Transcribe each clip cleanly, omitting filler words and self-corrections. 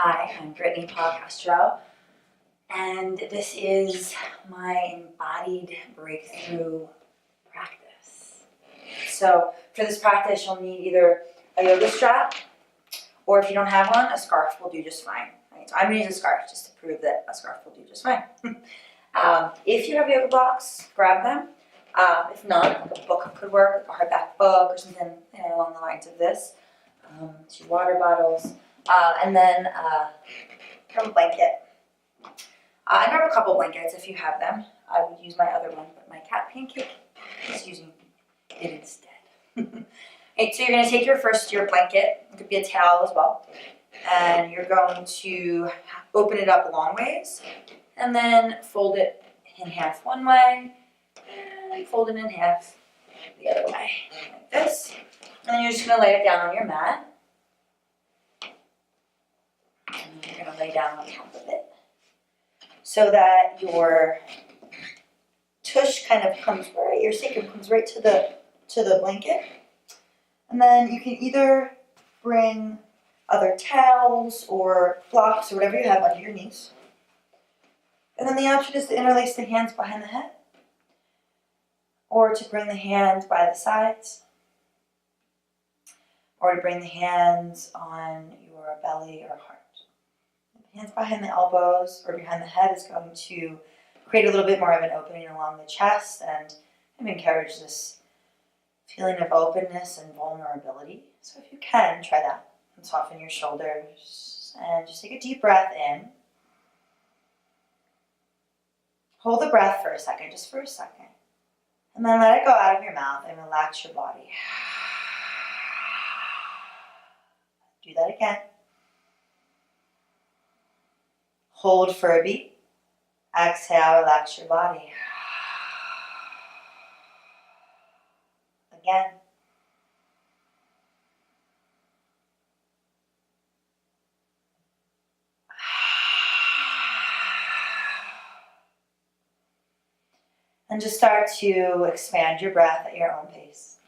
Hi, I'm Brittany Castro, and this is my embodied breakthrough practice. So for this practice, you'll need either a yoga strap, or if you don't have one, a scarf will do just fine. Right? So I'm going to use a scarf just to prove that a scarf will do just fine. If you have yoga blocks, grab them. If not, a book could work, like a hardback book or something along the lines of this. 2 water bottles, and then grab a blanket. And grab a couple blankets if you have them. I would use my other one, but my cat Pancake is using it instead. Okay, so you're going to take your blanket, it could be a towel as well, and you're going to open it up long ways, and then fold it in half one way, and fold it in half the other way, like this. And then you're just going to lay it down on your mat. And you're going to lay down on top of it so that your tush kind of comes right, your sacrum comes right to the blanket. And then you can either bring other towels or blocks or whatever you have under your knees. And then the option is to interlace the hands behind the head, or to bring the hands by the sides, or to bring the hands on your belly or heart. Hands behind the elbows or behind the head is going to create a little bit more of an opening along the chest and encourage this feeling of openness and vulnerability. So if you can, try that and soften your shoulders and just take a deep breath in. Hold the breath for a second, just for a second. And then let it go out of your mouth and relax your body. Do that again. Hold for a beat. Exhale, relax your body. Again. And just start to expand your breath at your own pace.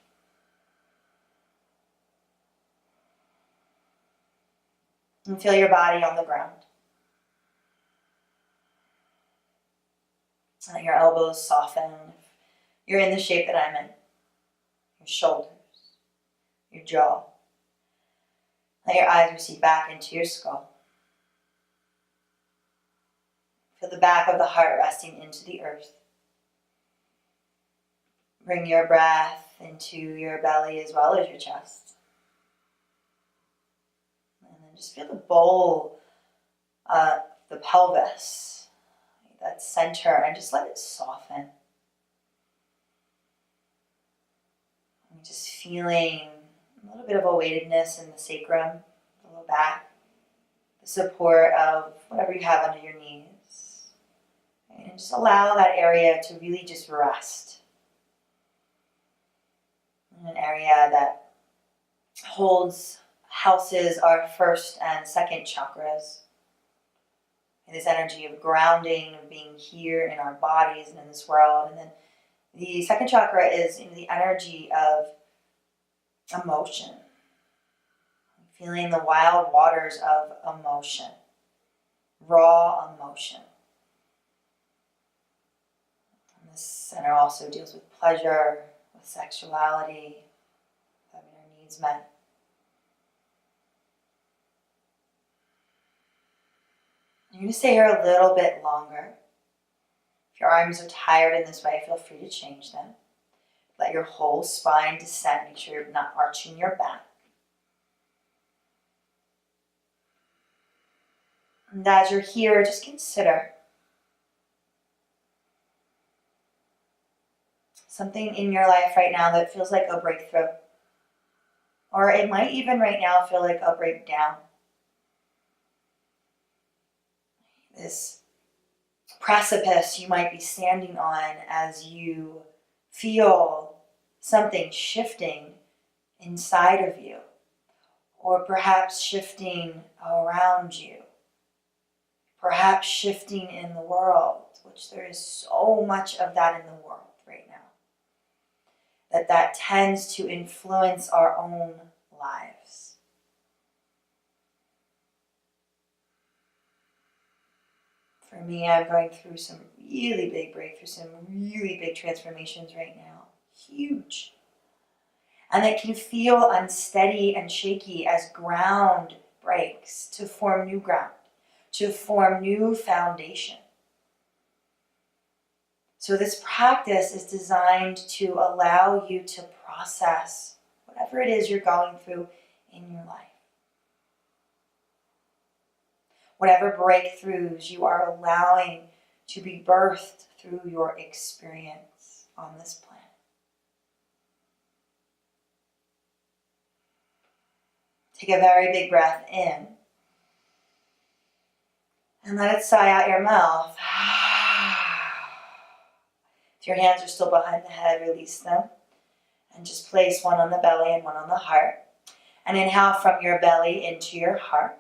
And feel your body on the ground. Let your elbows soften. You're in the shape that I'm in. Your shoulders, your jaw. Let your eyes recede back into your skull. Feel the back of the heart resting into the earth. Bring your breath into your belly as well as your chest. And then just feel the bowl of the pelvis, that center, and just let it soften. And just feeling a little bit of a weightedness in the sacrum, the low back, the support of whatever you have under your knees. And just allow that area to really just rest. An area that houses our first and second chakras. And this energy of grounding, of being here in our bodies and in this world. And then the second chakra is the energy of emotion. Feeling the wild waters of emotion. Raw emotion. And this center also deals with pleasure, with sexuality, having our needs met. You're going to stay here a little bit longer. If your arms are tired in this way, feel free to change them. Let your whole spine descend. Make sure you're not arching your back. And as you're here, just consider something in your life right now that feels like a breakthrough. Or it might even right now feel like a breakdown. This precipice you might be standing on as you feel something shifting inside of you, or perhaps shifting around you, perhaps shifting in the world, which there is so much of that in the world right now, that tends to influence our own lives. For me, I'm going through some really big breakthroughs, some really big transformations right now. Huge. And it can feel unsteady and shaky as ground breaks to form new ground, to form new foundation. So this practice is designed to allow you to process whatever it is you're going through in your life. Whatever breakthroughs you are allowing to be birthed through your experience on this planet. Take a very big breath in and let it sigh out your mouth. If your hands are still behind the head, release them and just place one on the belly and one on the heart. And inhale from your belly into your heart.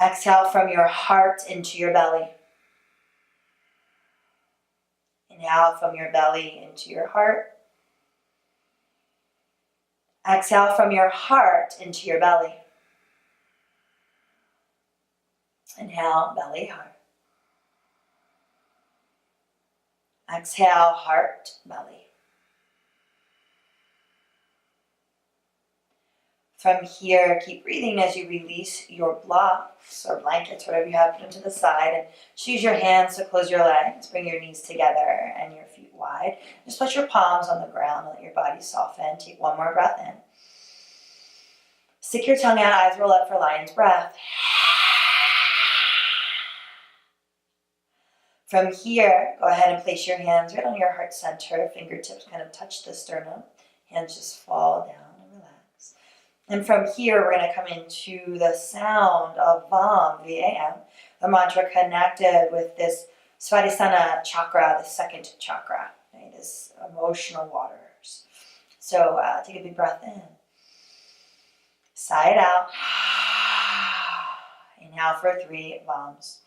Exhale from your heart into your belly. Inhale from your belly into your heart. Exhale from your heart into your belly. Inhale, belly, heart. Exhale, heart, belly. From here, keep breathing as you release your blocks or blankets, whatever you have, put them to the side. And just use your hands to close your legs. Bring your knees together and your feet wide. Just put your palms on the ground and let your body soften. Take one more breath in. Stick your tongue out, eyes roll up for lion's breath. From here, go ahead and place your hands right on your heart center. Fingertips kind of touch the sternum. Hands just fall down and relax. And from here, we're going to come into the sound of VAM, V-A-M, the mantra connected with this Svadhisthana chakra, the second chakra, right? This emotional waters. So take a big breath in. Sigh it out. Inhale for 3 VAMs.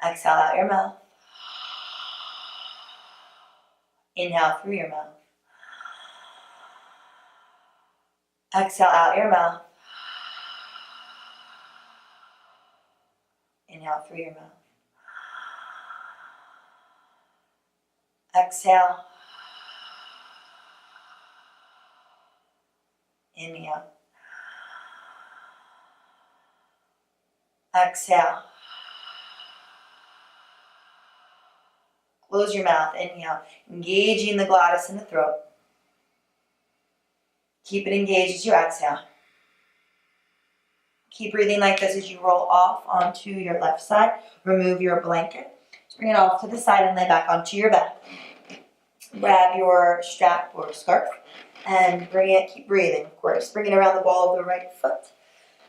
Exhale out your mouth. Inhale through your mouth. Exhale out your mouth. Inhale through your mouth. Exhale. Inhale. Exhale. Close your mouth, inhale, engaging the glottis in the throat. Keep it engaged as you exhale. Keep breathing like this as you roll off onto your left side. Remove your blanket. Just bring it off to the side and lay back onto your back. Grab your strap or scarf and bring it, keep breathing, of course. Bring it around the ball of the right foot.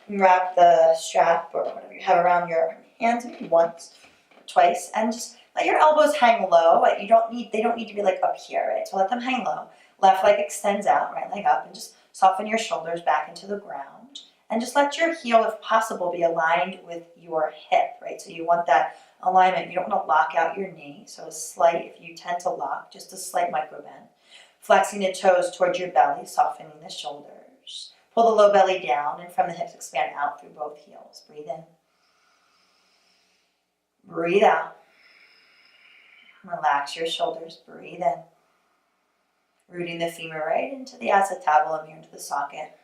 And wrap the strap or whatever you have around your hands maybe once or twice and just let your elbows hang low. They don't need to be like up here, right? So let them hang low. Left leg extends out, right leg up, and just soften your shoulders back into the ground. And just let your heel, if possible, be aligned with your hip, right? So you want that alignment. You don't want to lock out your knee. So a slight, if you tend to lock, just a slight micro bend. Flexing the toes towards your belly, softening the shoulders. Pull the low belly down, and from the hips expand out through both heels. Breathe in. Breathe out. Relax your shoulders, breathe in. Rooting the femur right into the acetabulum here into the socket.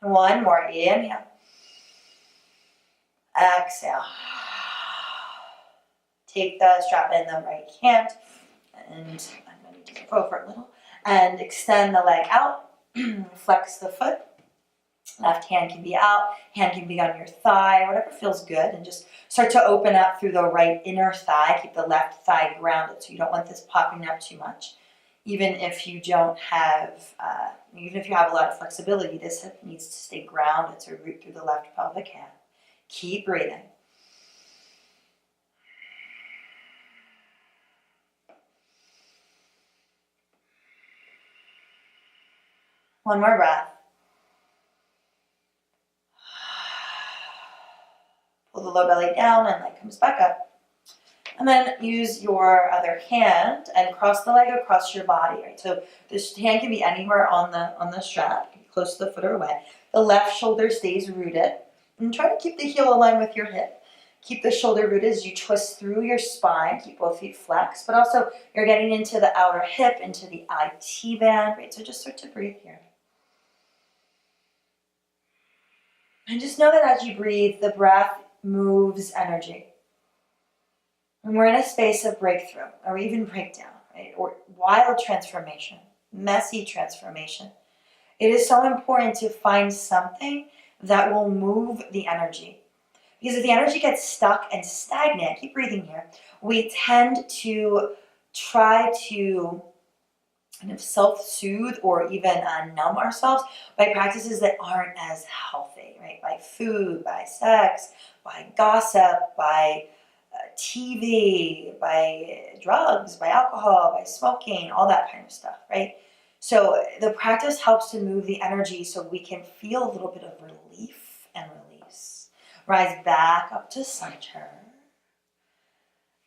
One more, inhale. Exhale. Take the strap in the right hand, and I'm going to take over a little, and extend the leg out, flex the foot. Left hand can be out, hand can be on your thigh, whatever feels good, and just start to open up through the right inner thigh. Keep the left thigh grounded, so you don't want this popping up too much. even if you don't have, even if you have a lot of flexibility, this hip needs to stay grounded, so root through the left pelvic hand. Keep breathing. One more breath. Pull the low belly down and leg comes back up. And then use your other hand and cross the leg across your body, right? So this hand can be anywhere on the strap, close to the foot or away. The left shoulder stays rooted. And try to keep the heel aligned with your hip. Keep the shoulder rooted as you twist through your spine. Keep both feet flexed, but also you're getting into the outer hip, into the IT band, right? So just start to breathe here. And just know that as you breathe, the breath moves energy. When we're in a space of breakthrough or even breakdown, right? Or wild transformation, messy transformation, it is so important to find something that will move the energy. Because if the energy gets stuck and stagnant, keep breathing here, we tend to try to kind of self-soothe or even numb ourselves by practices that aren't as healthy, right? By food, by sex, by gossip, by TV, by drugs, by alcohol, by smoking, all that kind of stuff, right? So the practice helps to move the energy so we can feel a little bit of relief and release. Rise back up to center.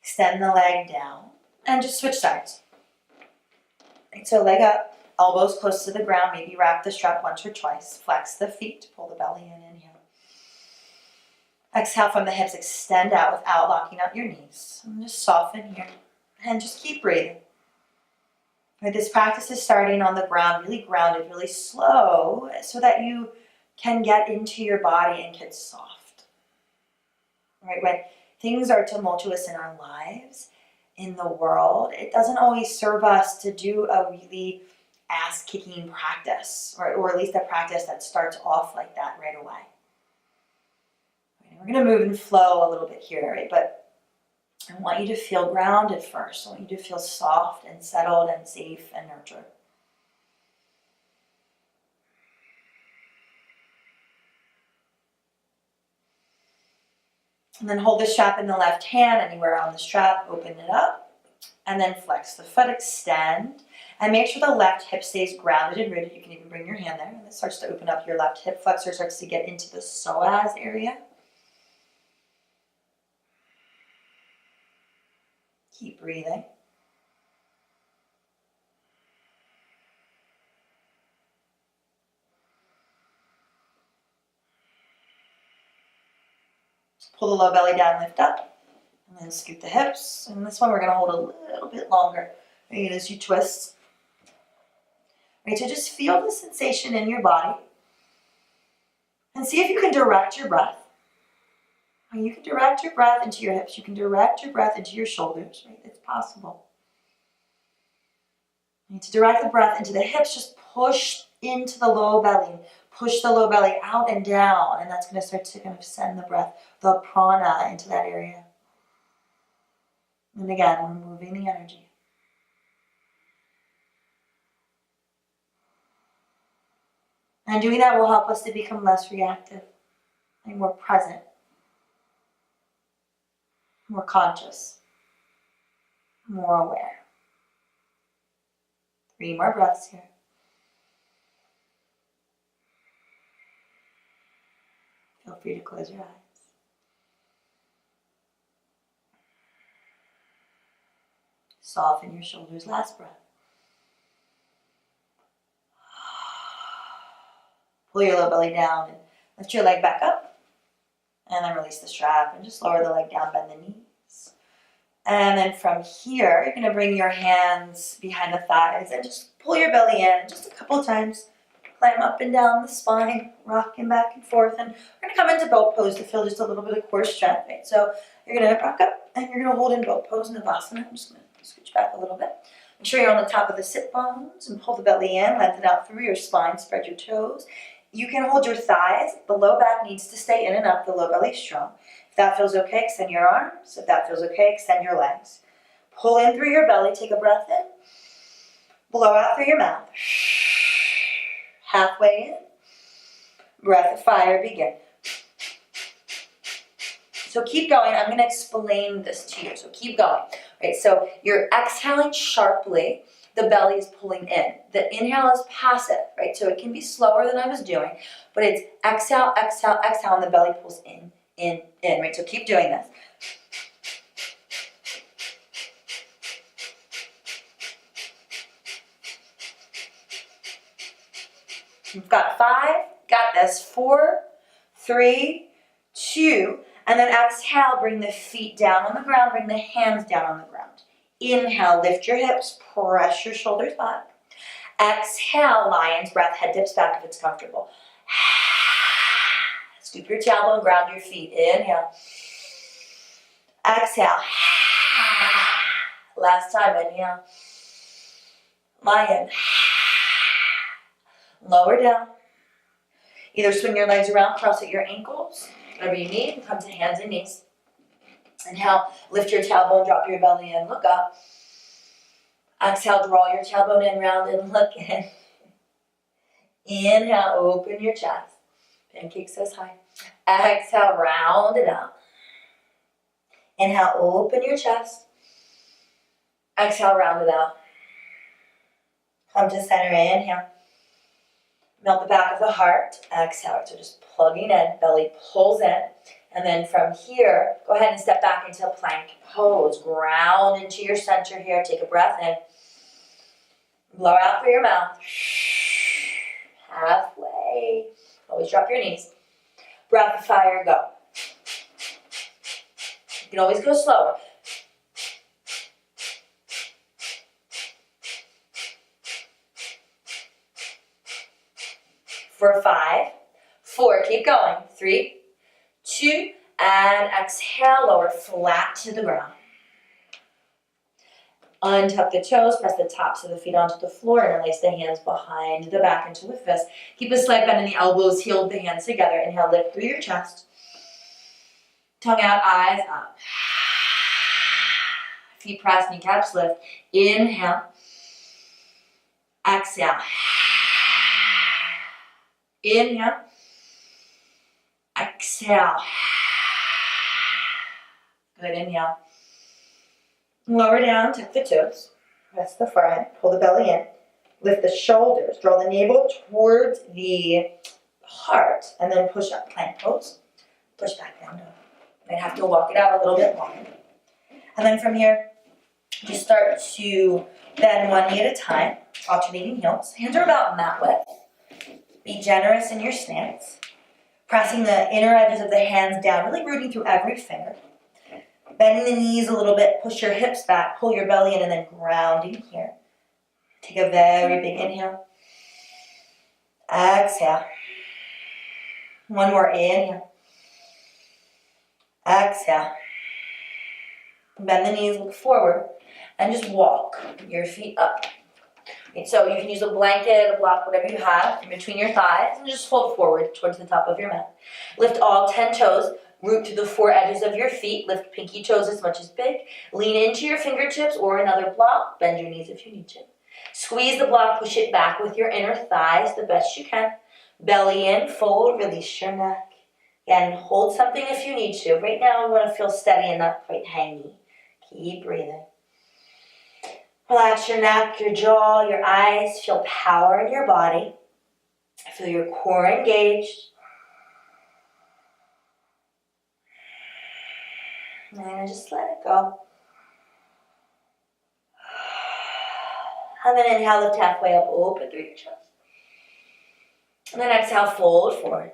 Extend the leg down and just switch sides. Right, so leg up, elbows close to the ground, maybe wrap the strap once or twice. Flex the feet, pull the belly in, inhale. Exhale from the hips, extend out without locking up your knees. And just soften here and just keep breathing. Right, this practice is starting on the ground, really grounded, really slow, so that you can get into your body and get soft. Right, when things are tumultuous in our lives, in the world, it doesn't always serve us to do a really ass-kicking practice, or at least a practice that starts off like that right away. Right, we're going to move and flow a little bit here, right? But I want you to feel grounded first. I want you to feel soft and settled and safe and nurtured. And then hold the strap in the left hand, anywhere on the strap, open it up, and then flex the foot, extend, and make sure the left hip stays grounded and rooted. You can even bring your hand there, and it starts to open up. Your left hip flexor starts to get into the psoas area. Keep breathing. Pull the low belly down, lift up, and then scoop the hips. And this one we're going to hold a little bit longer. Right, as you twist. Right, so just feel the sensation in your body. And see if you can direct your breath. And you can direct your breath into your hips. You can direct your breath into your shoulders. Right, it's possible. And to direct the breath into the hips, just push into the low belly. Push the low belly out and down, and that's going to start to kind of send the breath, the prana, into that area. And again, we're moving the energy. And doing that will help us to become less reactive and more present, more conscious, more aware. 3 more breaths here. Feel free to close your eyes. Soften your shoulders. Last breath. Pull your low belly down and lift your leg back up. And then release the strap and just lower the leg down, bend the knees. And then from here, you're going to bring your hands behind the thighs and just pull your belly in just a couple of times. Climb up and down the spine, rocking back and forth. And we're going to come into boat pose to feel just a little bit of core strength. Right? So you're going to rock up and you're going to hold in boat pose in the Asana. I'm just going to scooch back a little bit. Make sure you're on the top of the sit bones and pull the belly in, lengthen out through your spine, spread your toes. You can hold your thighs. The low back needs to stay in and up. The low belly is strong. If that feels okay, extend your arms. If that feels okay, extend your legs. Pull in through your belly. Take a breath in. Blow out through your mouth. Halfway in. Breath of fire, begin. So keep going. I'm going to explain this to you. So keep going. Right, so you're exhaling sharply. The belly is pulling in. The inhale is passive, right? So it can be slower than I was doing, but it's exhale, exhale, exhale, and the belly pulls in, right? So keep doing this. You've got 5, got this, 4, 3, 2, and then exhale, bring the feet down on the ground, bring the hands down on the ground. Inhale, lift your hips, press your shoulders back. Exhale, lion's breath, head dips back if it's comfortable. Scoop your tailbone, ground your feet. Inhale. Exhale. Last time, inhale. Lion. Lower down. Either swing your legs around, cross at your ankles, whatever you need, come to hands and knees. Inhale, lift your tailbone, drop your belly in, look up. Exhale, draw your tailbone in, round and look in. Inhale, open your chest. Pancake says hi. Exhale, round it out. Inhale, open your chest. Exhale, round it out. Come to center, inhale. Melt the back of the heart. Exhale, so just plugging in, belly pulls in. And then from here, go ahead and step back into a plank pose. Ground into your center here. Take a breath in. Blow out through your mouth. Halfway. Always drop your knees. Breath of fire, go. You can always go slower. For 5, 4, keep going. 3, 2, and exhale, lower flat to the ground. Untuck the toes, press the tops of the feet onto the floor, interlace the hands behind the back into the fist. Keep a slight bend in the elbows, heel the hands together. Inhale, lift through your chest. Tongue out, eyes up. Feet press, kneecaps lift. Inhale. Exhale. Inhale. Exhale. Good, inhale. Lower down, tuck the toes. Press the forehead, pull the belly in. Lift the shoulders, draw the navel towards the heart, and then push up, plank pose. Push back down. Might have to walk it out a little bit longer. And then from here, just start to bend one knee at a time, alternating heels. Hands are about mat width. Be generous in your stance. Pressing the inner edges of the hands down, really rooting through every finger. Bending the knees a little bit, push your hips back, pull your belly in, and then grounding here. Take a very big inhale. Exhale. One more inhale. Exhale. Bend the knees, look forward, and just walk your feet up. Okay, so you can use a blanket, a block, whatever you have in between your thighs, and just fold forward towards the top of your mat. Lift all 10 toes. Root to the 4 edges of your feet. Lift pinky toes as much as big. Lean into your fingertips or another block. Bend your knees if you need to. Squeeze the block, push it back with your inner thighs the best you can. Belly in, fold, release your neck. Again, hold something if you need to. Right now, we want to feel steady and not quite hangy. Keep breathing. Relax your neck, your jaw, your eyes. Feel power in your body. Feel your core engaged. And just let it go. And then inhale, lift halfway up, open through your chest. And then exhale, fold forward.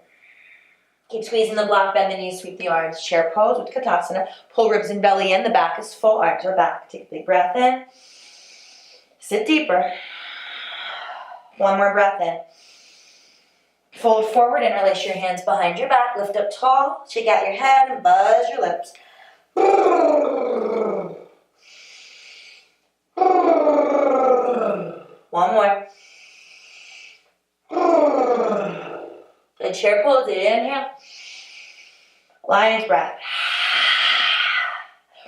Keep squeezing the block, bend the knees, sweep the arms. Chair pose with Katasana. Pull ribs and belly in, the back is full, arms are back. Take a big breath in. Sit deeper. One more breath in. Fold forward, interlace your hands behind your back. Lift up tall, shake out your head, and buzz your lips. One more. Good chair pose. Inhale. Lion's breath.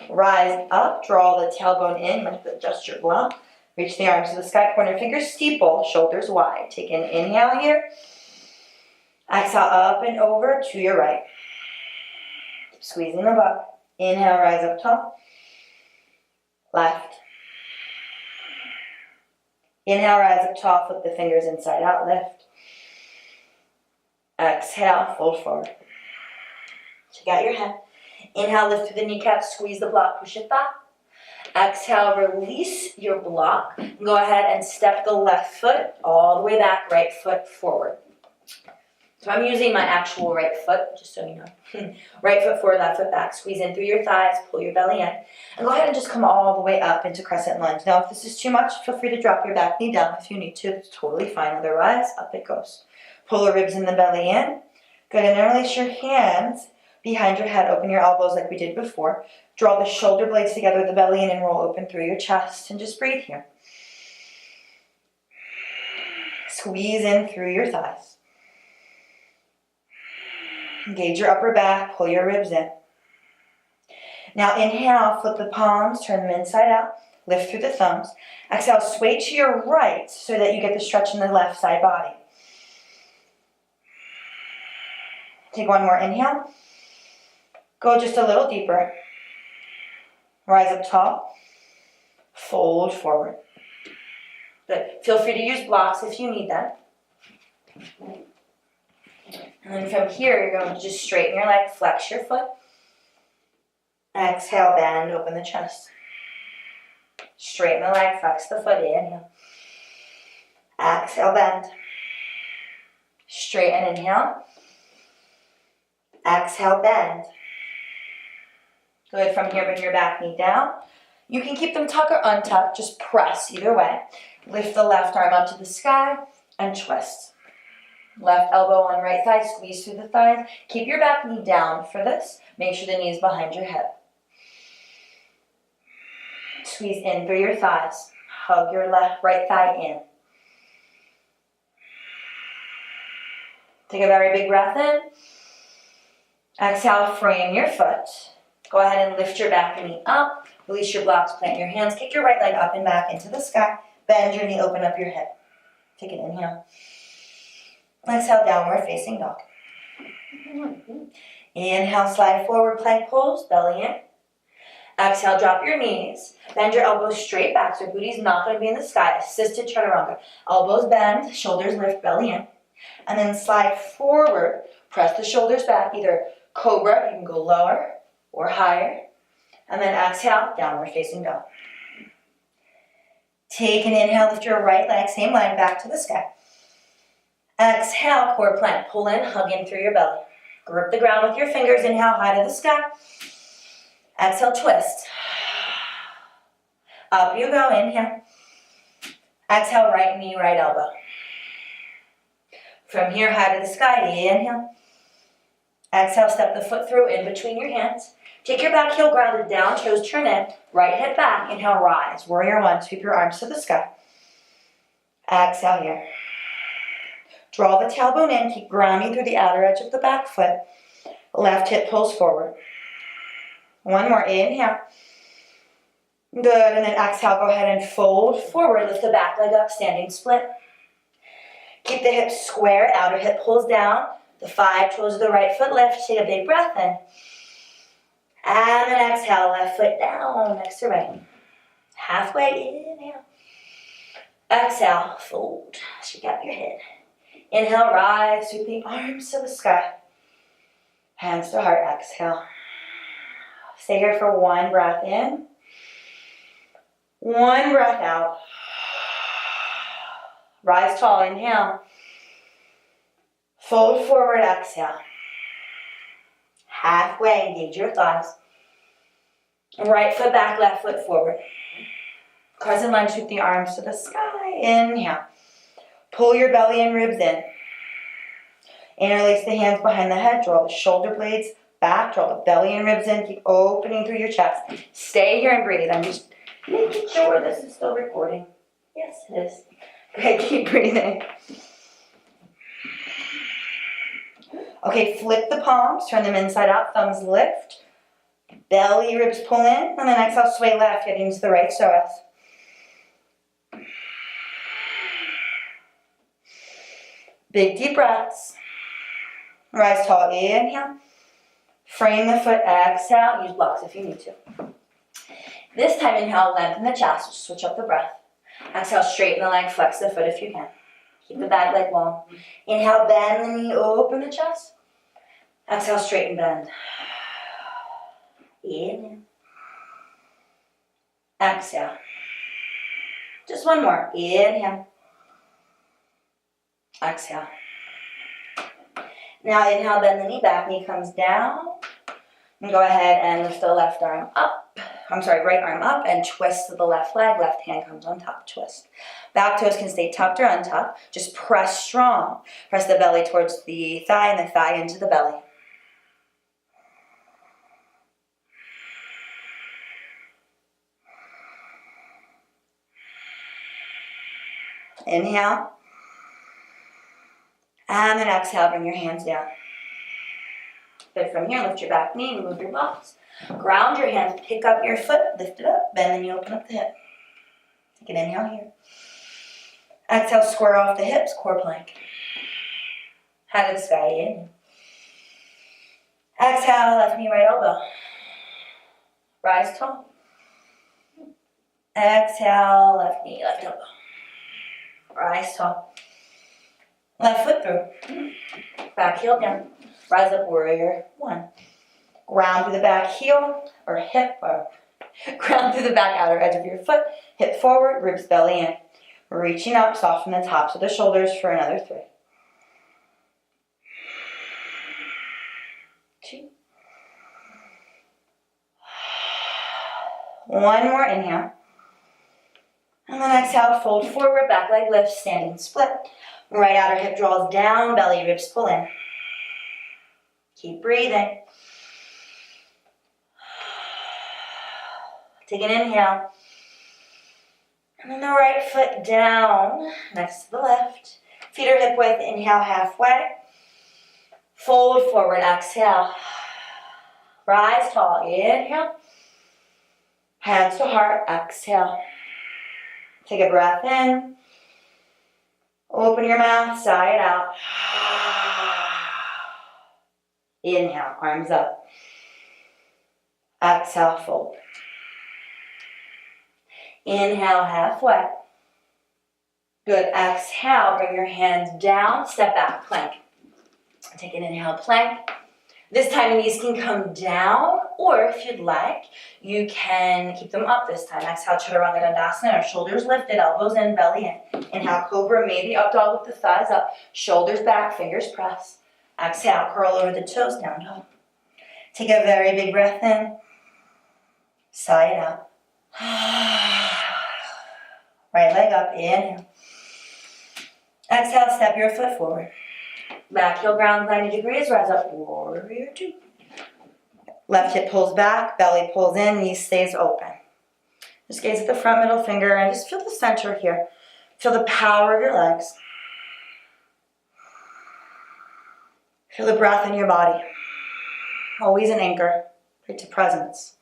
Rise up. Draw the tailbone in. Adjust your block. Reach the arms to the sky, pointer fingers steeple, shoulders wide. Take an inhale here. Exhale up and over to your right. Keep squeezing the butt. Inhale, rise up tall. Left. Inhale, rise up tall, flip the fingers inside out, lift. Exhale, fold forward. Check out your head. Inhale, lift through the kneecaps, squeeze the block, push it back. Exhale, release your block. Go ahead and step the left foot all the way back, right foot forward. So I'm using my actual right foot, just so you know. Right foot forward, left foot back. Squeeze in through your thighs, pull your belly in. And go ahead and just come all the way up into crescent lunge. Now, if this is too much, feel free to drop your back knee down if you need to. It's totally fine. Otherwise, up it goes. Pull the ribs and the belly in. Good, and then release your hands behind your head. Open your elbows like we did before. Draw the shoulder blades together with the belly in and roll open through your chest. And just breathe here. Squeeze in through your thighs. Engage your upper back, pull your ribs in. Now inhale, flip the palms, turn them inside out, lift through the thumbs. Exhale, sway to your right so that you get the stretch in the left side body. Take one more inhale. Go just a little deeper. Rise up tall. Fold forward. Good. Feel free to use blocks if you need them. And then from here, you're going to just straighten your leg, flex your foot. Exhale, bend, open the chest. Straighten the leg, flex the foot, inhale. Exhale, bend. Straighten, inhale. Exhale, bend. Good, from here, bring your back knee down. You can keep them tucked or untucked, just press either way. Lift the left arm up to the sky and twist. Left elbow on right thigh, squeeze through the thighs. Keep your back knee down for this. Make sure the knee is behind your hip. Squeeze in through your thighs. Hug your right thigh in. Take a very big breath in. Exhale, frame your foot. Go ahead and lift your back knee up. Release your blocks, plant your hands. Kick your right leg up and back into the sky. Bend your knee, open up your hip. Take an inhale. Exhale, downward facing dog. Inhale, slide forward, plank pose, belly in. Exhale, drop your knees. Bend your elbows straight back so your booty's not going to be in the sky. Assisted chaturanga. Elbows bend, shoulders lift, belly in. And then slide forward. Press the shoulders back, either cobra, you can go lower or higher. And then exhale, downward facing dog. Take an inhale, lift your right leg, same line, back to the sky. Exhale, core plank. Pull in, hug in through your belly. Grip the ground with your fingers. Inhale, high to the sky. Exhale, twist. Up you go, inhale. Exhale, right knee, right elbow. From here, high to the sky, inhale. Exhale, step the foot through in between your hands. Take your back heel grounded down, toes turn in, right hip back. Inhale, rise. Warrior one, sweep your arms to the sky. Exhale here. Draw the tailbone in, keep grounding through the outer edge of the back foot. Left hip pulls forward. One more, inhale. Good, and then exhale, go ahead and fold forward. Lift the back leg up, standing split. Keep the hips square, outer hip pulls down. The 5 toes of the right foot lift. Take a big breath in. And then exhale, left foot down, next to right. Halfway, inhale. Exhale, fold, shake out your head. Inhale, rise, sweep the arms to the sky. Hands to heart, exhale. Stay here for one breath in. One breath out. Rise tall, inhale. Fold forward, exhale. Halfway, engage your thighs. Right foot back, left foot forward. Crescent lunge, sweep the arms to the sky. Inhale. Pull your belly and ribs in. Interlace the hands behind the head. Draw the shoulder blades back. Draw the belly and ribs in. Keep opening through your chest. Stay here and breathe. I'm just making sure this is still recording. Yes, it is. Okay, keep breathing. Okay, flip the palms. Turn them inside out. Thumbs lift. Belly, ribs pull in. And then exhale, sway left, getting to the right psoas. Big deep breaths. Rise tall, inhale. Frame the foot, exhale. Use blocks if you need to. This time, inhale, lengthen the chest. Switch up the breath. Exhale, straighten the leg, flex the foot if you can. Keep the back leg long. Inhale, bend the knee, open the chest. Exhale, straighten, bend. Inhale. Exhale. Just one more. Inhale. Exhale. Now inhale, bend the knee back. Knee comes down. And go ahead and lift the left arm up. Right arm up and twist to the left leg. Left hand comes on top. Twist. Back toes can stay tucked or untucked. Just press strong. Press the belly towards the thigh and the thigh into the belly. Inhale. And then exhale, bring your hands down. Good, from here, lift your back knee, move your blocks. Ground your hands, pick up your foot, lift it up, bend the knee, open up the hip. Take an inhale here. Exhale, square off the hips, core plank. Head to the sky, in. Exhale, left knee, right elbow. Rise tall. Exhale, left knee, left elbow. Rise tall. Left foot through. Back heel down. Rise up, warrior one. Ground through the back heel or hip, or ground through the back outer edge of your foot. Hip forward, ribs belly in. Reaching up, soften the tops of the shoulders for another 3. 2. 1 more inhale. And then exhale, fold forward, back leg lifts, standing split. Right outer hip draws down, belly ribs pull in. Keep breathing. Take an inhale. And then the right foot down next to the left. Feet are hip width, inhale halfway. Fold forward, exhale. Rise tall, inhale. Hands to heart, exhale. Take a breath in. Open your mouth, sigh it out. Inhale, arms up. Exhale, fold. Inhale, halfway. Good, exhale, bring your hands down, step back, plank. Take an inhale, plank. This time the knees can come down, or if you'd like, you can keep them up this time. Exhale, Chaturanga Dandasana, shoulders lifted, elbows in, belly in. Inhale, Cobra, maybe up dog with the thighs up, shoulders back, fingers press. Exhale, curl over the toes, down dog. Take a very big breath in, sigh it out. Right leg up, inhale. Exhale, step your foot forward. Back heel ground 90 degrees, rise up, warrior 2. Left hip pulls back, belly pulls in, knee stays open. Just gaze at the front middle finger and just feel the center here. Feel the power of your legs. Feel the breath in your body. Always an anchor, right to presence.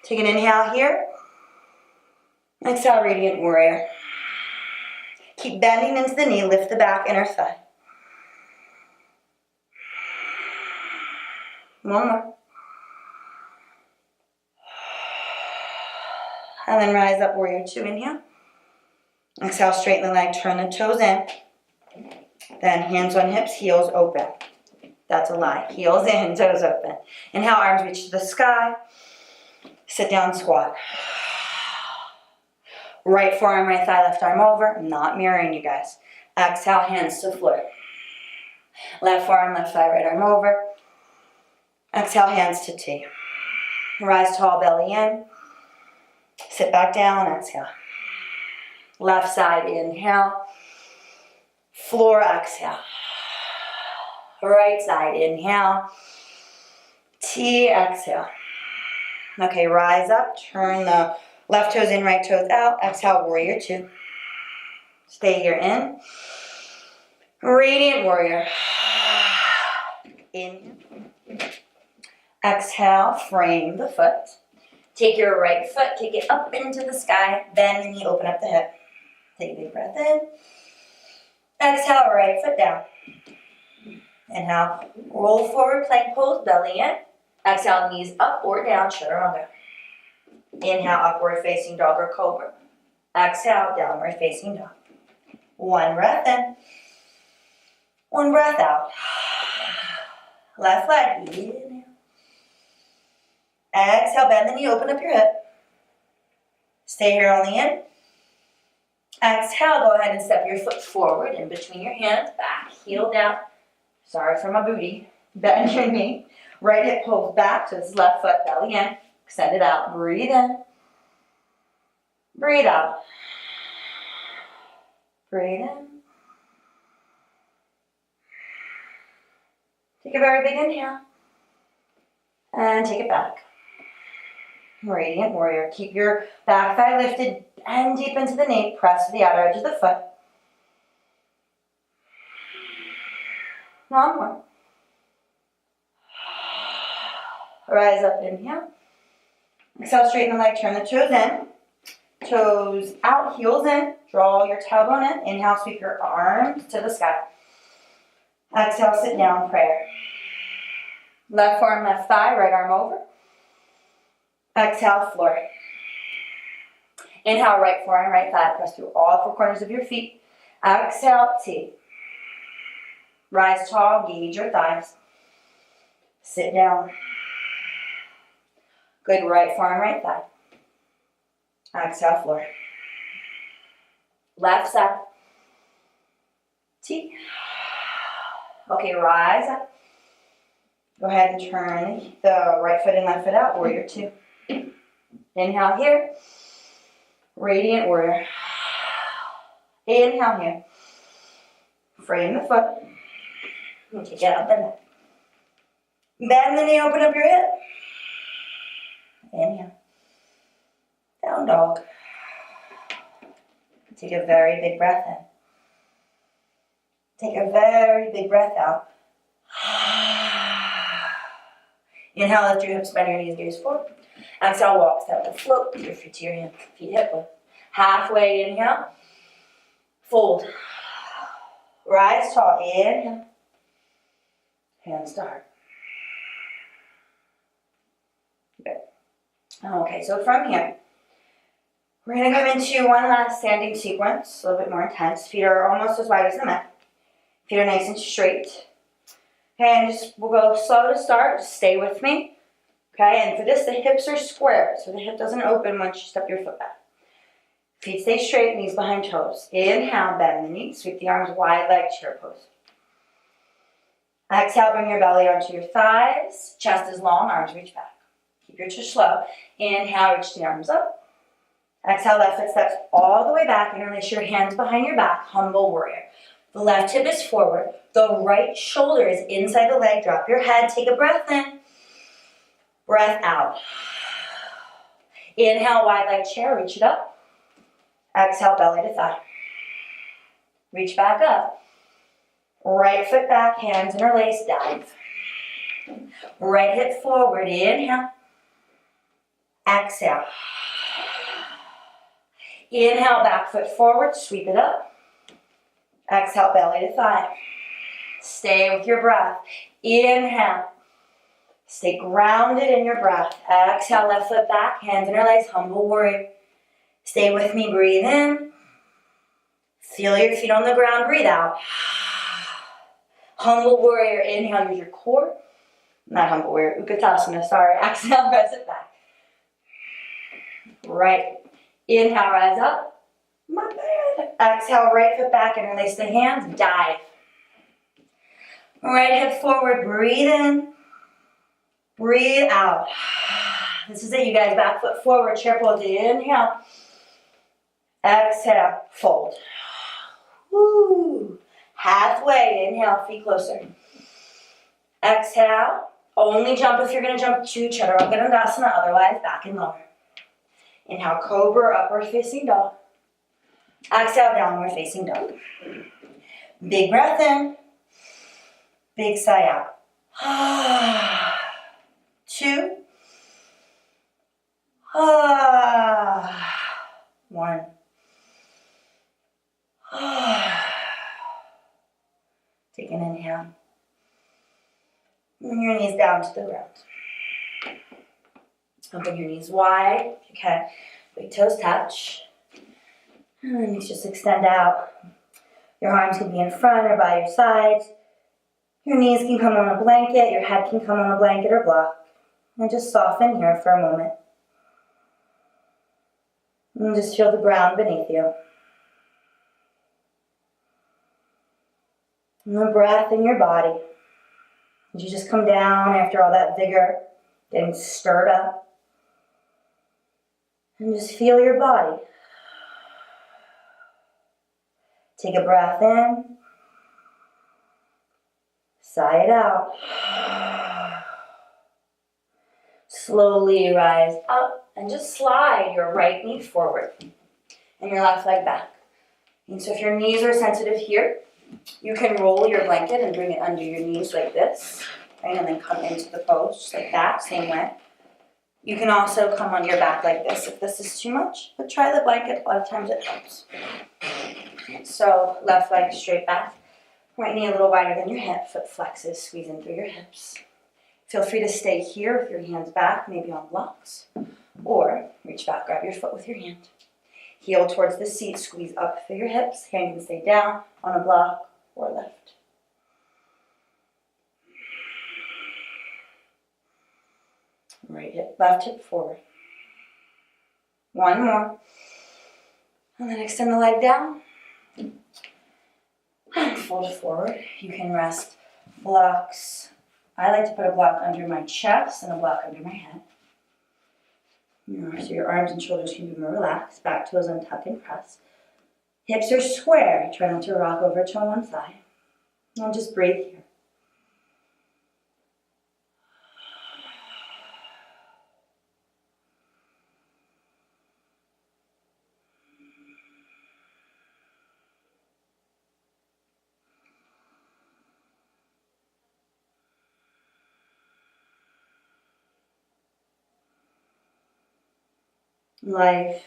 Take an inhale here. Exhale, radiant warrior. Keep bending into the knee, lift the back inner thigh. One more. And then rise up, warrior 2, inhale. Exhale, straighten the leg, turn the toes in. Then hands on hips, heels open. That's a lie. Heels in, toes open. Inhale, arms reach to the sky. Sit down, squat. Right forearm, right thigh, left arm over. Not mirroring, you guys. Exhale, hands to floor. Left forearm, left thigh, right arm over. Exhale, hands to T. Rise tall, belly in. Sit back down, exhale. Left side, inhale. Floor, exhale. Right side, inhale. T, exhale. Okay, rise up, turn the left toes in, right toes out. Exhale, warrior 2. Stay here in. Radiant warrior. Inhale. Exhale, frame the foot. Take your right foot, take it up into the sky. Bend the knee, open up the hip. Take a big breath in. Exhale, right foot down. Inhale, roll forward, plank pose, belly in. Exhale, knees up or down, chaturanga. Inhale, upward facing dog or cobra. Exhale, downward facing dog. One breath in. One breath out. Left leg, inhale. Exhale, bend the knee, open up your hip. Stay here on the in. Exhale, go ahead and step your foot forward in between your hands, back, heel down. Sorry for my booty. Bend your knee. Right hip pulls back, so this left foot, belly in. Extend it out. Breathe in. Breathe out. Breathe in. Take a very big inhale. And take it back. Radiant warrior. Keep your back thigh lifted and deep into the knee. Press to the outer edge of the foot. One more. Rise up, inhale. Exhale, straighten the leg, turn the toes in. Toes out, heels in. Draw your tailbone in. Inhale, sweep your arms to the sky. Exhale, sit down, prayer. Left forearm, left thigh, right arm over. Exhale, floor. Inhale, right forearm, right thigh. Press through all four corners of your feet. Exhale, T. Rise tall, gauge your thighs. Sit down. Good, right forearm, right thigh. Exhale, floor. Left side. T. Okay, rise up. Go ahead and turn the right foot and left foot out, warrior two. Inhale here. Radiant warrior. Inhale here. Frame the foot. And take it up and up. Bend the knee, open up your hip. Inhale. Down dog. Take a very big breath in. Take a very big breath out. Inhale, lift your hips, bend your knees, gaze forward. Exhale, walk, step to float, your feet to your hand, feet hip width. Halfway, inhale. Fold. Rise tall, inhale. Hands to heart. Good. Okay, so from here, we're going to come into one last standing sequence, a little bit more intense. Feet are almost as wide as the mat. Feet are nice and straight. Okay, and we'll go slow to start. Just stay with me. Okay, and for this, the hips are square, so the hip doesn't open once you step your foot back. Feet stay straight, knees behind toes. Inhale, bend the knees, sweep the arms wide, leg chair pose. Exhale, bring your belly onto your thighs. Chest is long, arms reach back. Keep your tush low. Inhale, reach the arms up. Exhale, left foot steps all the way back. Interlace your hands behind your back, humble warrior. The left hip is forward. The right shoulder is inside the leg. Drop your head. Take a breath in. Breath out. Inhale, wide leg chair. Reach it up. Exhale, belly to thigh. Reach back up. Right foot back, hands interlace, dive. Right hip forward. Inhale. Exhale. Inhale, back foot forward. Sweep it up. Exhale, belly to thigh. Stay with your breath. Inhale. Stay grounded in your breath. Exhale, left foot back, hands interlace, humble warrior. Stay with me, breathe in. Feel your feet on the ground, breathe out. Humble warrior, inhale, use your core. Not humble warrior, Utkatasana, sorry. Exhale, press it back. Right. Inhale, rise up. My bad. Exhale, right foot back, interlace the hands, dive. Right hip forward, breathe in. Breathe out. This is it, you guys. Back foot forward, chair pose. Inhale. Exhale, fold. Woo. Halfway, inhale, feet closer. Exhale. Only jump if you're going to jump to Chaturanga Dandasana, otherwise back and lower. Inhale, cobra, upward facing dog. Exhale, downward facing dog. Big breath in. Big sigh out. 2. 1. your knees down to the ground. Open your knees wide if you can. Big toes touch. And then you just extend out. Your arms can be in front or by your sides. Your knees can come on a blanket. Your head can come on a blanket or block. And just soften here for a moment. And just feel the ground beneath you. And the breath in your body. As you just come down after all that vigor, getting stirred up. And just feel your body. Take a breath in. Sigh it out. Slowly rise up and just slide your right knee forward and your left leg back. And so if your knees are sensitive here, you can roll your blanket and bring it under your knees like this, right? And then come into the pose just like that, same way. You can also come on your back like this if this is too much, but try the blanket, a lot of times it helps. So left leg straight back, right knee a little wider than your hip, foot flexes, squeezing through your hips. Feel free to stay here with your hands back, maybe on blocks, or reach back, grab your foot with your hand. Heel towards the seat, squeeze up through your hips, hand can stay down on a block or lift. Right hip, left hip forward. One more. And then extend the leg down. And fold forward. You can rest blocks. I like to put a block under my chest and a block under my head. So your arms and shoulders can be more relaxed. Back toes untuck and press. Hips are square. Try not to rock over to one side. And just breathe here. Life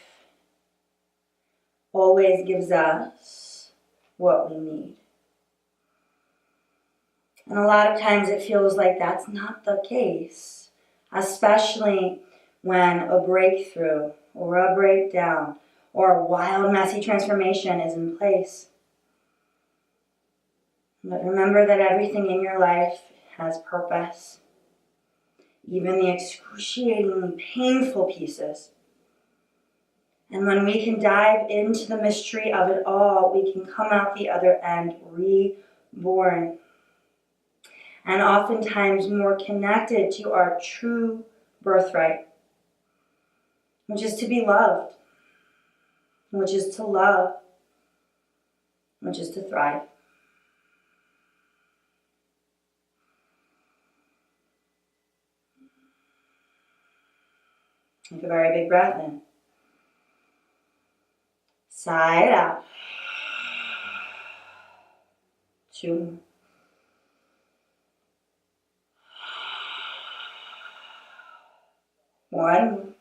always gives us what we need. And a lot of times it feels like that's not the case, especially when a breakthrough or a breakdown or a wild, messy transformation is in place. But remember that everything in your life has purpose. Even the excruciatingly painful pieces. And when we can dive into the mystery of it all, we can come out the other end reborn. And oftentimes more connected to our true birthright, which is to be loved, which is to love, which is to thrive. Take a very big breath in. Sigh it out. 2. One.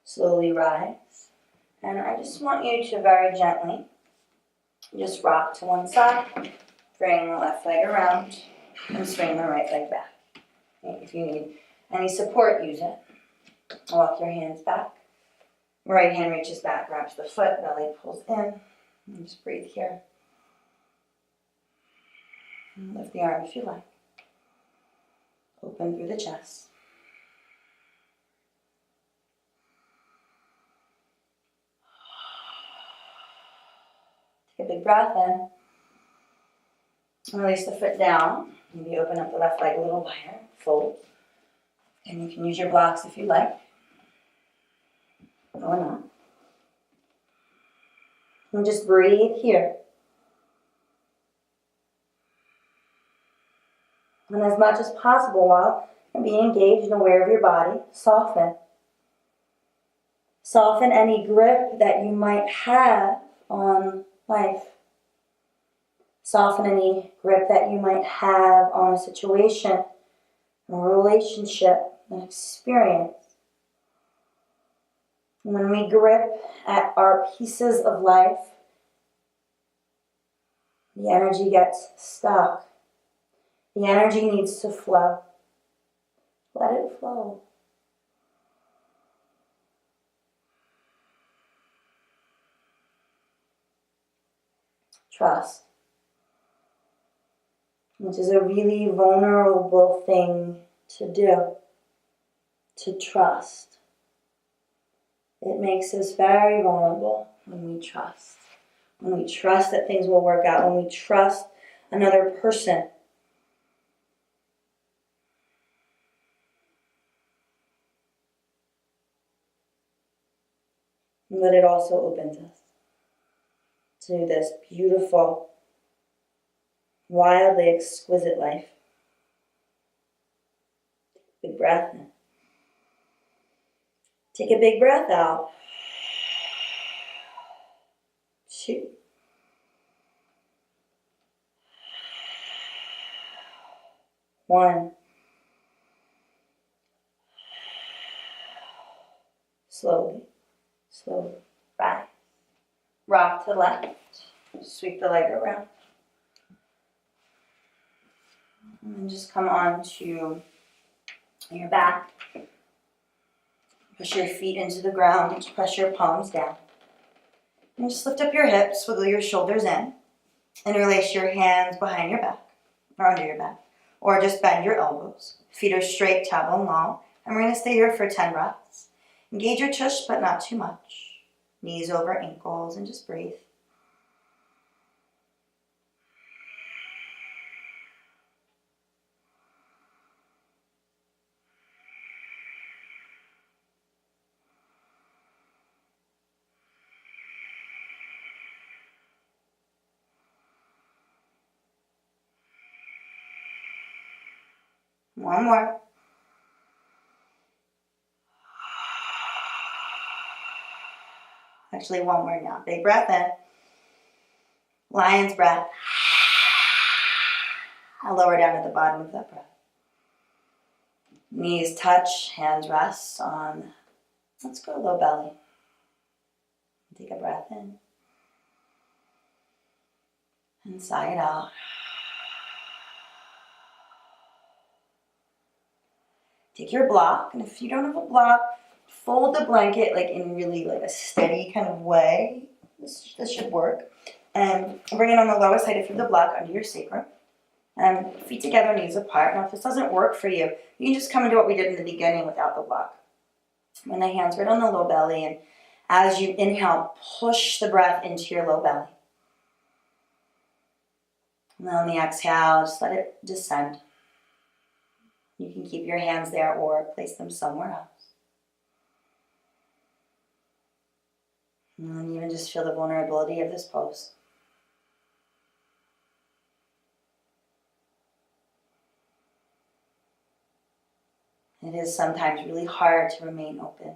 Slowly rise. And I just want you to very gently just rock to one side, bring the left leg around, and swing the right leg back. If you need any support, use it. Walk your hands back. Right hand reaches back, grabs the foot, belly pulls in. And just breathe here. And lift the arm if you like. Open through the chest. Take a big breath in. Release the foot down. Maybe open up the left leg a little wider. Fold. And you can use your blocks if you like. Or not. And just breathe here. And as much as possible while being engaged and aware of your body, soften. Soften any grip that you might have on life. Soften any grip that you might have on a situation, a relationship, an experience. When we grip at our pieces of life, The energy gets stuck. The energy needs to flow. Let it flow. Trust, which is a really vulnerable thing to do, to trust. It makes us very vulnerable when we trust. When we trust that things will work out, when we trust another person. But it also opens us to this beautiful, wildly exquisite life. Big breath in. Take a big breath out. 2. 1. Slowly, slowly. Rise. Rock to the left. Sweep the leg around. And just come on to your back. Push your feet into the ground. Press your palms down. And just lift up your hips, wiggle your shoulders in. Interlace your hands behind your back, or under your back. Or just bend your elbows. Feet are straight, tailbone long. And we're going to stay here for 10 breaths. Engage your tush, but not too much. Knees over ankles, and just breathe. One more. Actually, one more now. Big breath in. Lion's breath. I'll lower down at the bottom of that breath. Knees touch, hands rest on, let's go low belly. Take a breath in. And sigh it out. Take your block, and if you don't have a block, fold the blanket like in really like a steady kind of way. This should work. And bring it on the lowest height if you have the block under your sacrum. And feet together, knees apart. Now if this doesn't work for you, you can just come and do what we did in the beginning without the block. When the hands right on the low belly, and as you inhale, push the breath into your low belly. And then on the exhale, just let it descend. You can keep your hands there or place them somewhere else. And then even just feel the vulnerability of this pose. It is sometimes really hard to remain open.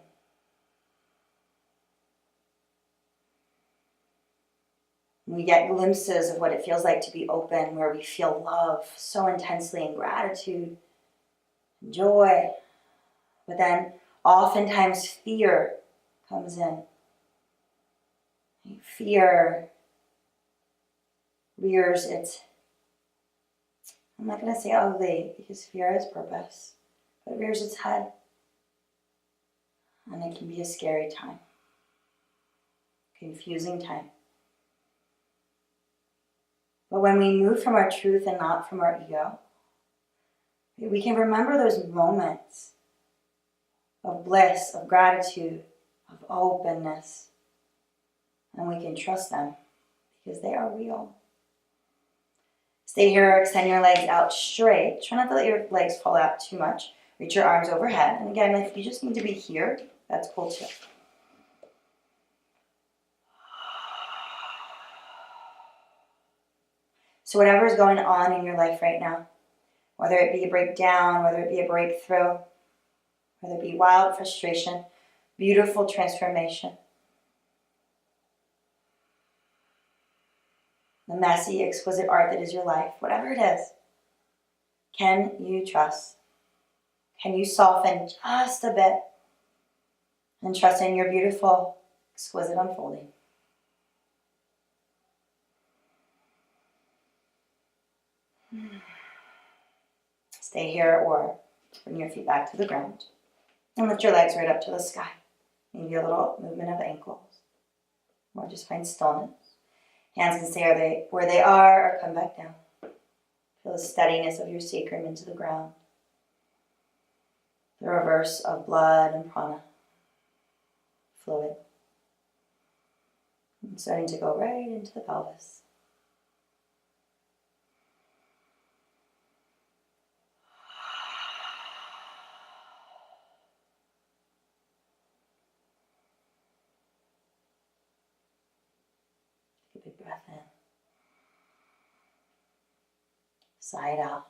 We get glimpses of what it feels like to be open, where we feel love so intensely and gratitude, joy. But then oftentimes fear comes in. Fear rears its, I'm not going to say ugly because fear has purpose, but it rears its head. And it can be a scary time, confusing time. But when we move from our truth and not from our ego, we can remember those moments of bliss, of gratitude, of openness. And we can trust them because they are real. Stay here, extend your legs out straight. Try not to let your legs fall out too much. Reach your arms overhead. And again, if you just need to be here, that's cool too. So whatever is going on in your life right now, whether it be a breakdown, whether it be a breakthrough, whether it be wild frustration, beautiful transformation, the messy, exquisite art that is your life, whatever it is, can you trust? Can you soften just a bit and trust in your beautiful, exquisite unfolding? Stay here or bring your feet back to the ground. And lift your legs right up to the sky. Maybe a little movement of ankles. Or just find stillness. Hands can stay where they are or come back down. Feel the steadiness of your sacrum into the ground. The reverse of blood and prana. Fluid. And starting to go right into the pelvis. Take a big breath in. Side out.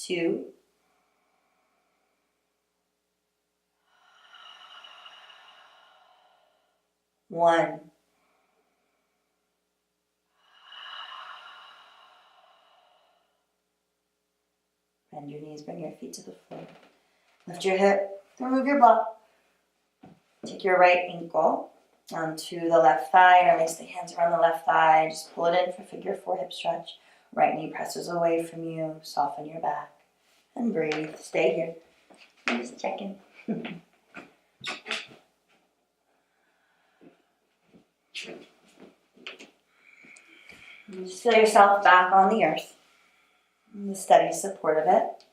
2. 1. Bend your knees, bring your feet to the floor. Lift your hip, remove your block. Take your right ankle onto the left thigh. Release the hands around the left thigh. Just pull it in for figure 4 hip stretch. Right knee presses away from you. Soften your back. And breathe. Stay here. I'm just checking. Just feel yourself back on the earth. And the steady support of it.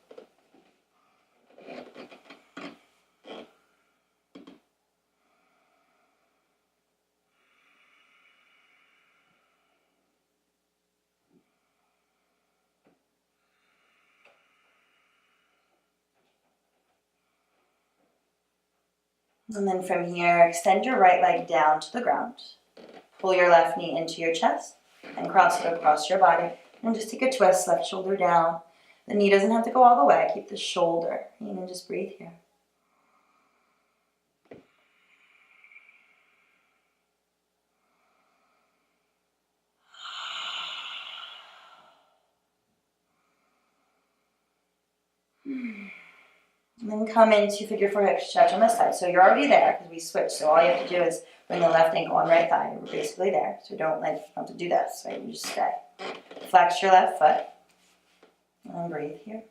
And then from here, extend your right leg down to the ground. Pull your left knee into your chest and cross it across your body. And just take a twist, left shoulder down. The knee doesn't have to go all the way. Keep the shoulder. And just breathe here. And then come into figure 4 hip stretch on this side. So you're already there because we switched. So all you have to do is bring the left ankle on right thigh. We're basically there. So don't have to do this, right? You just stay. Flex your left foot. And breathe here.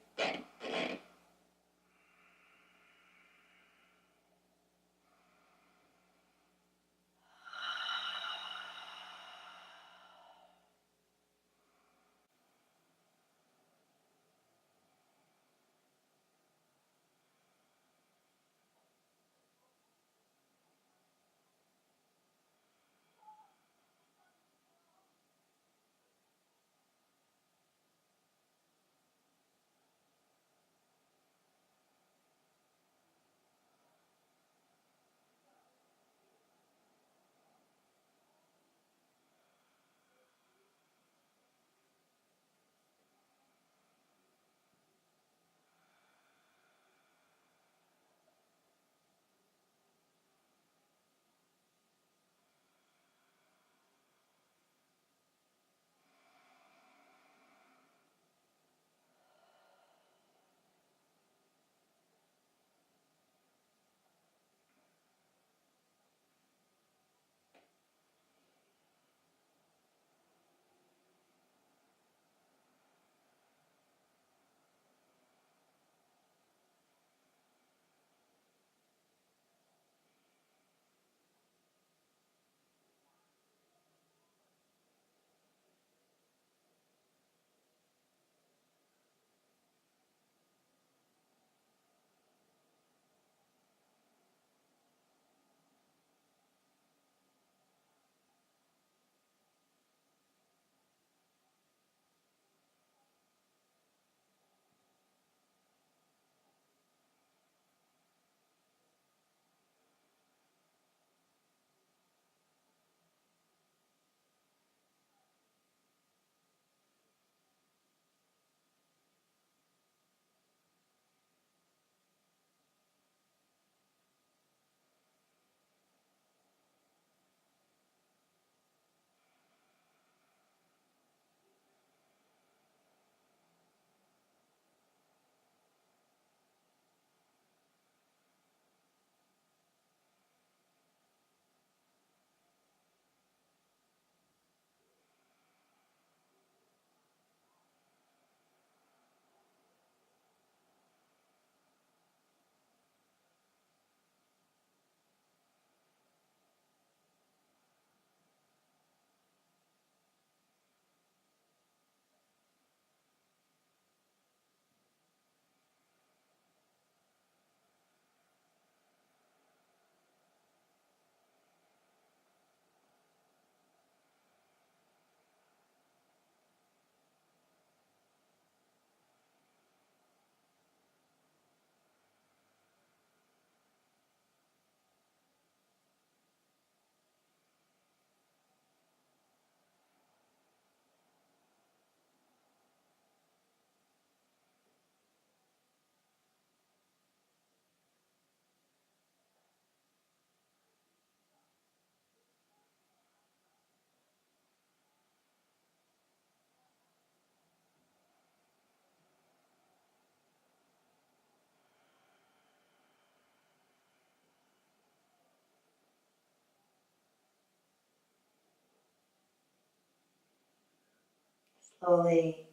Slowly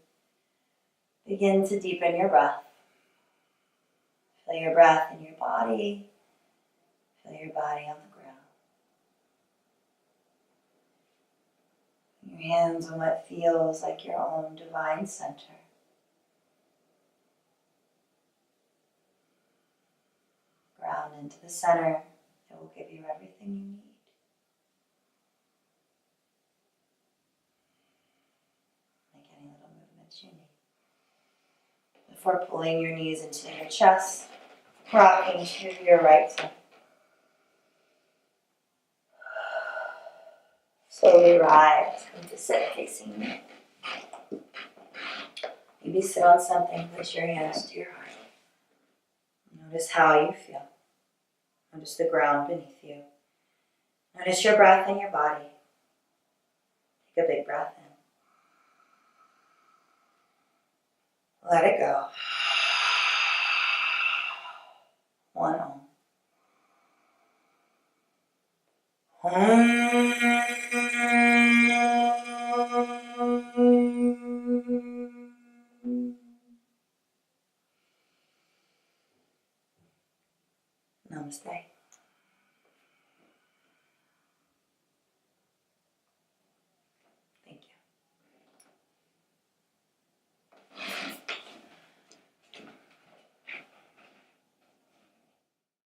begin to deepen your breath. Feel your breath in your body. Feel your body on the ground. Your hands on what feels like your own divine center. Ground into the center. It will give you everything you need. Make any little movements you need. Before pulling your knees into your chest, rocking to your right side. Slowly rise, come to sit facing me. Maybe sit on something, place your hands to your heart. Notice how you feel. Notice the ground beneath you. Notice your breath in your body. Take a big breath in. Let it go. One on. Namaste.